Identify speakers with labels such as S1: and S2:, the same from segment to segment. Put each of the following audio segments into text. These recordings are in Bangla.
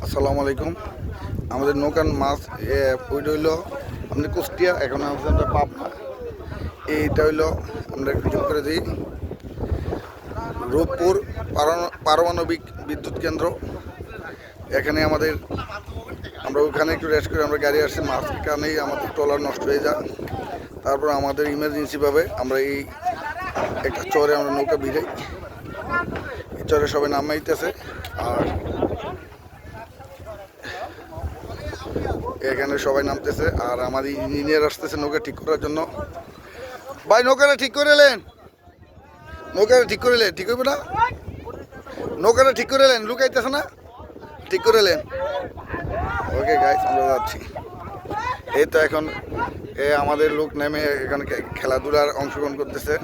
S1: আসসালামু আলাইকুম। আমাদের নৌকার মাছ ওইটা হইলো আমাদের কুষ্টিয়া, এখন আছে আমরা পাবনা। এইটা হইলো আমরা যোগ করে দিই রূপপুর পারমাণবিক বিদ্যুৎ কেন্দ্র। এখানে আমরা ওখানে একটু রেস্ট করে আমরা গাড়ি আসছি, মাছ কারণেই আমাদের ট্রলার নষ্ট হয়ে যায়। তারপর আমাদের ইমার্জেন্সিভাবে আমরা এই একটা চরে আমরা নৌকা ভিড়াই, এই চরে সবাই নামাইতেছে। আর এখানে সবাই নামতেছে, আর আমাদের ইঞ্জিনিয়ার আসতেছে নৌকা ঠিক করার জন্য। ভাই নৌকাটা ঠিক করে এলেন, নৌকাটা ঠিক করে এলেন, ঠিক হইবে না? নৌকাটা ঠিক করে এলেন, লুকাইতেছে না, ঠিক করে এলেন। ওকে গাইস, আমরা যাচ্ছি। এই তো এখন আমাদের লোক নেমে এখানে খেলাধুলার অংশগ্রহণ করতেছে।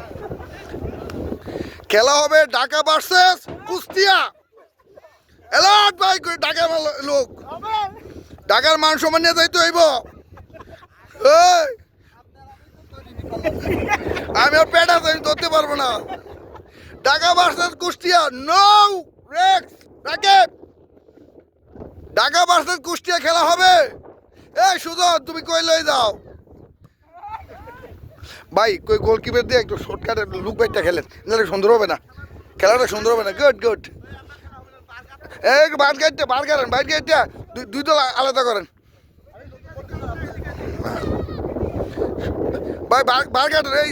S1: খেলা হবে ঢাকা ভার্সেস কুষ্টিয়া। এলাট ভাই, ঢাকার লোক, ঢাকার মান সম্মান নিয়ে যাইতে হইব। আমি আর পেট আছে, আমি ধরতে পারবো না। ঢাকা ভার্সেস কুষ্টিয়া, নো রেক্স রাকেট। ঢাকা ভার্সেস কুষ্টিয়া খেলা হবে। এই সুজন, তুমি কই লই যাও ভাই, কই গোলকিপার দিয়ে একটু শর্টকাটে লুক বাইটটা খেলেন, নাহলে সুন্দর হবে না, খেলাটা সুন্দর হবে না। Good good. এই বার গাইডটা, বার করেন, বাইর গাইডটা দুই দল আলাদা করেন ভাই, বার গাইড এই